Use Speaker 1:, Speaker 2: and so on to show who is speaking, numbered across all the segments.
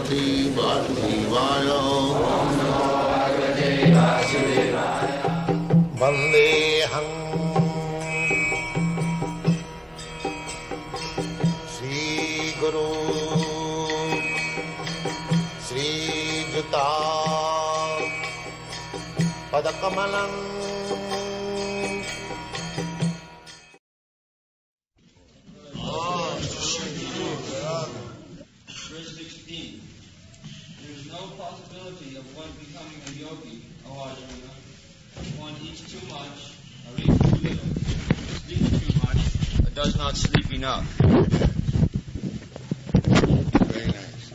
Speaker 1: Bhagavate Vasudevaya. Vandeham Sri Guru Sri Juta Padakamalam.
Speaker 2: Verse 16. There is no possibility of one becoming a yogi, O Arjuna, if one eats too much or eats too little, sleeps too much or does not sleep enough.
Speaker 1: Very nice.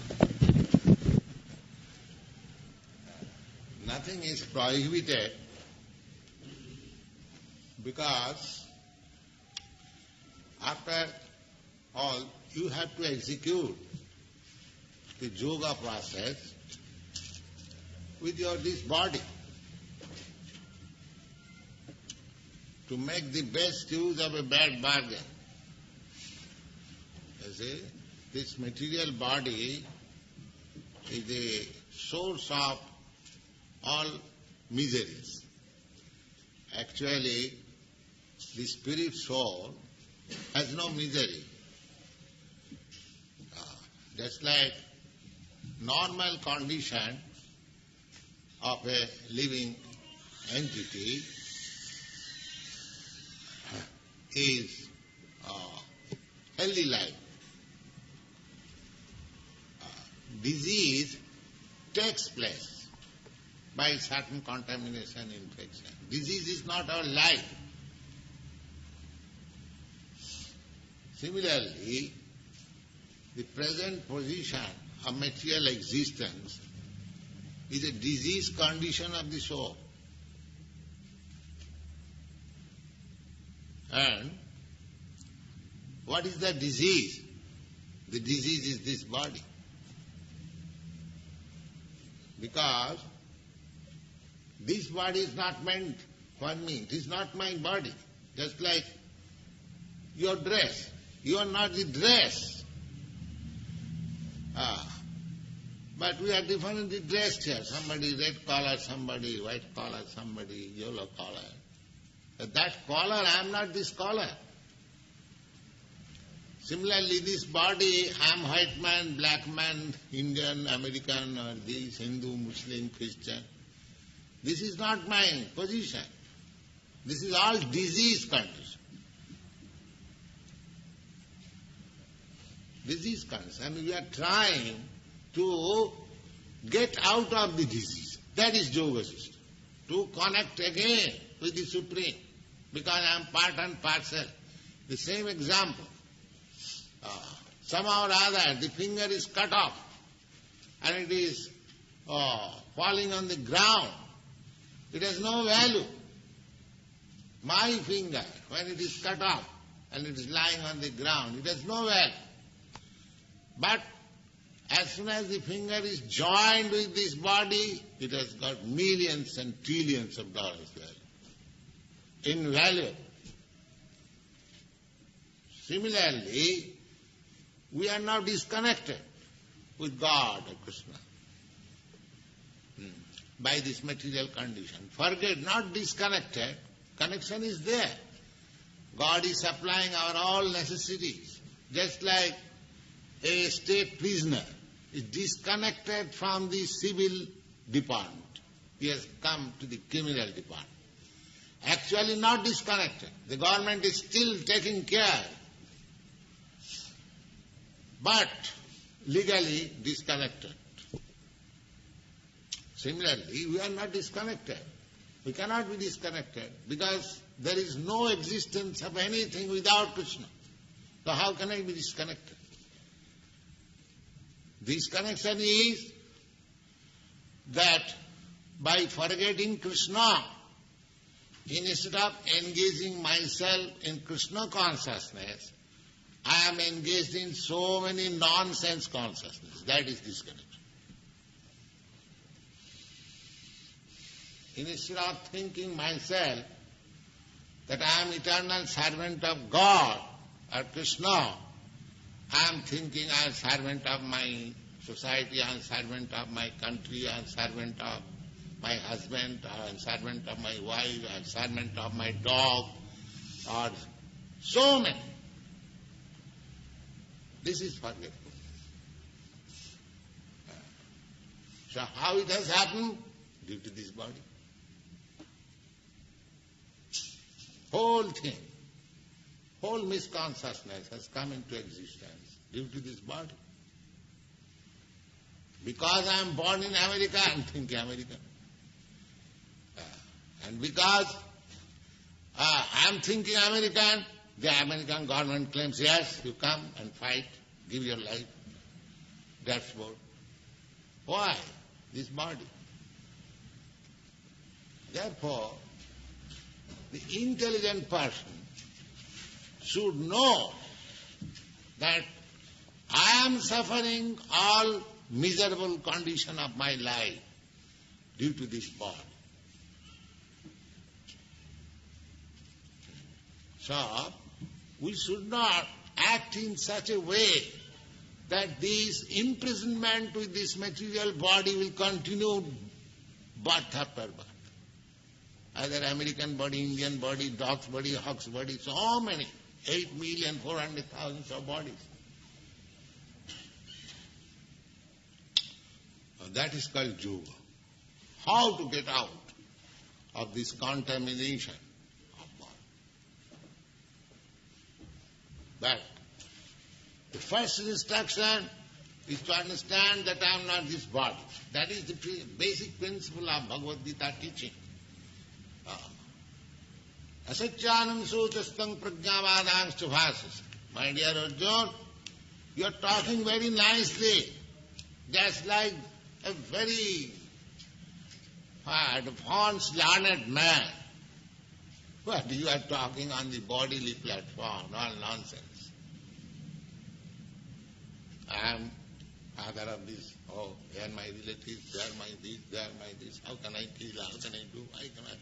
Speaker 1: Nothing is prohibited because after all you have to execute the yoga process with this body to make the best use of a bad bargain. You see, this material body is the source of all miseries. Actually, the spirit soul has no misery. Just like normal condition of a living entity is healthy life. Disease takes place by certain contamination, infection. Disease is not our life. Similarly, the present position of material existence is a disease condition of the soul. And what is the disease? The disease is this body. Because this body is not meant for me. It is not my body. Just like your dress. You are not the dress. But we are differently dressed here. Somebody red collar, somebody white collar, somebody yellow collar. That collar, I am not this collar. Similarly, this body, I am white man, black man, Indian, American, or this, Hindu, Muslim, Christian. This is not my position. This is all disease condition. Disease condition. And we are trying to get out of the disease. That is yoga system. To connect again with the Supreme. Because I am part and parcel. The same example. Somehow or other the finger is cut off and it is falling on the ground. It has no value. My finger, when it is cut off and it is lying on the ground, it has no value. But as soon as the finger is joined with this body, it has got millions and trillions of dollars value. Invaluable. Similarly, we are now disconnected with God or Krishna by this material condition. Forget, not disconnected, connection is there. God is supplying our all necessities. Just like a state prisoner is disconnected from the civil department. He has come to the criminal department. Actually not disconnected. The government is still taking care. But legally disconnected. Similarly, we are not disconnected. We cannot be disconnected because there is no existence of anything without Krishna. So how can I be disconnected? Disconnection is that by forgetting Krishna, instead of engaging myself in Krishna consciousness, I am engaged in so many nonsense consciousness. That is disconnection. Instead of thinking myself that I am eternal servant of God or Krishna, I am thinking I am servant of my society, I am servant of my country, I am servant of my husband, I am servant of my wife, I am servant of my dog, or so many. This is forgetful. So how it has happened? Due to this body. Whole thing, whole misconsciousness has come into existence due to this body. Because I am born in America, I am thinking American. And because I am thinking American, the American government claims, yes, you come and fight, give your life. That's what. Why? This body. Therefore, the intelligent person should know that I am suffering all miserable condition of my life due to this body. So, we should not act in such a way that this imprisonment with this material body will continue birth after birth. Either American body, Indian body, dog's body, hawk's body, so many, 8,400,000 of bodies. That is called yoga. How to get out of this contamination of body. But the first instruction is to understand that I am not this body. That is the basic principle of Bhagavad-gita teaching. Asacyanam sutastang prajnavadangstu bhasas. My dear Arjuna, you are talking very nicely, just like a very advanced, learned man. But you are talking on the bodily platform, all nonsense. I am father of this, they are my relatives, they are my this, they are my this, how can I kill, how can I do, I cannot.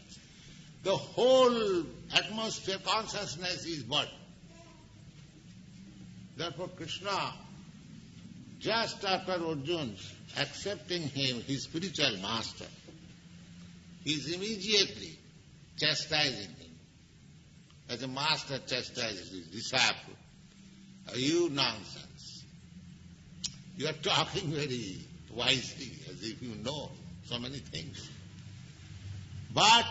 Speaker 1: The whole atmosphere consciousness is body. Therefore Krishna, just after Arjuna accepting him, his spiritual master, he is immediately chastising him. As a master chastises his disciple. You nonsense. You are talking very wisely, as if you know so many things. But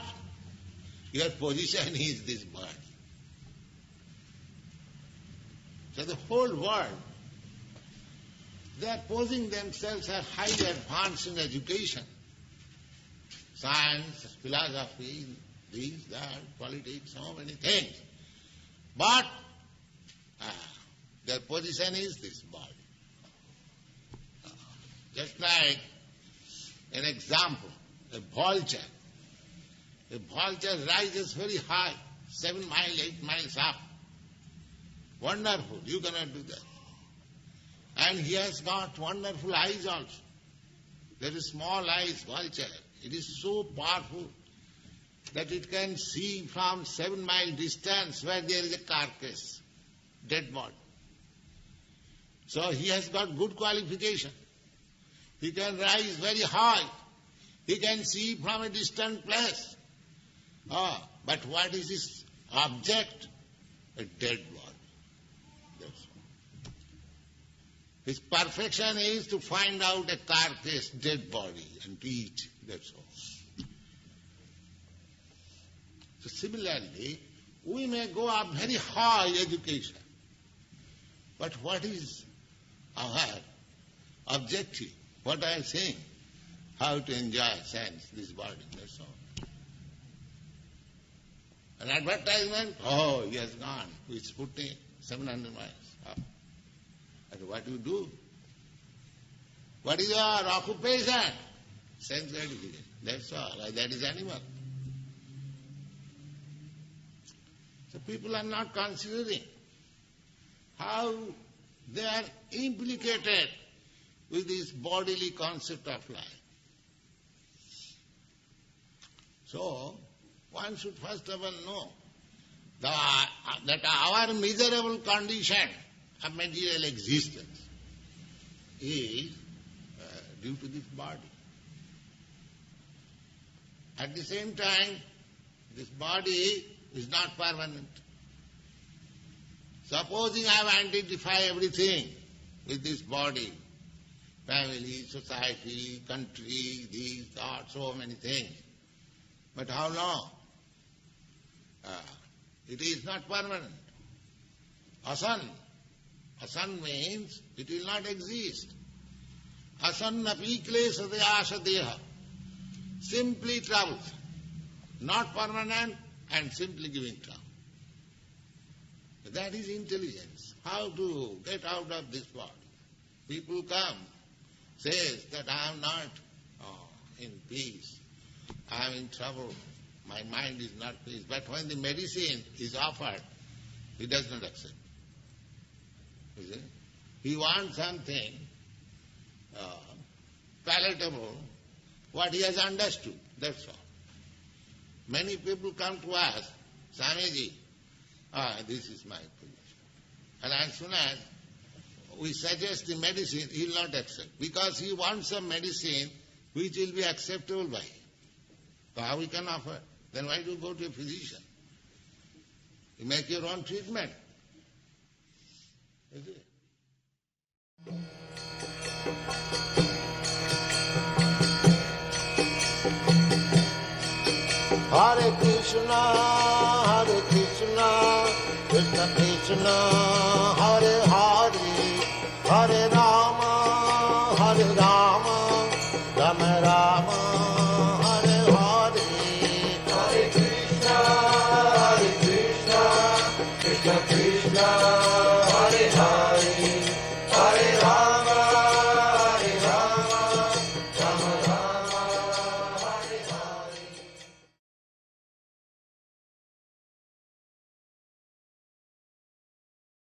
Speaker 1: your position is this body. So the whole world, they are posing themselves as highly advanced in education. Science, philosophy, this, that, politics, so many things. But their position is this body. Just like an example, a vulture. A vulture rises very high, 7 miles, 8 miles up. Wonderful, you cannot do that. And he has got wonderful eyes also. There is small eyes, vulture. It is so powerful that it can see from 7 mile distance where there is a carcass, dead body. So he has got good qualification. He can rise very high. He can see from a distant place. But what is his object? A dead body. That's all. His perfection is to find out a carcass, dead body, and to eat. That's all. So similarly, we may go up very high education. But what is our objective? What I am saying? How to enjoy sense, this body, that's all. An advertisement, he has gone with Sputnik, 700 miles up. And what do you do? What is your occupation? Sense gratification. That's all. That is animal. So people are not considering how they are implicated with this bodily concept of life. So, one should first of all know that our miserable condition of material existence is due to this body. At the same time, this body is not permanent. Supposing I have identified everything with this body, family, society, country, these, that, so many things. But how long? It is not permanent. Asan. Asan means it will not exist. Asannapi kleshadeya deha. Simply troubles. Not permanent and simply giving trouble. That is intelligence. How to get out of this body. People come, says that I am not in peace. I am in trouble. My mind is not peace. But when the medicine is offered, he does not accept. You see? He wants something palatable, what he has understood. That's all. Many people come to us, Swamiji, this is my position. And as soon as we suggest the medicine, he will not accept. Because he wants a medicine which will be acceptable by him. So how we can offer? Then why do you go to a physician? You make your own treatment. Is it?
Speaker 3: Hare Krishna, Krishna Krishna, Hare Hare, Hare Rama,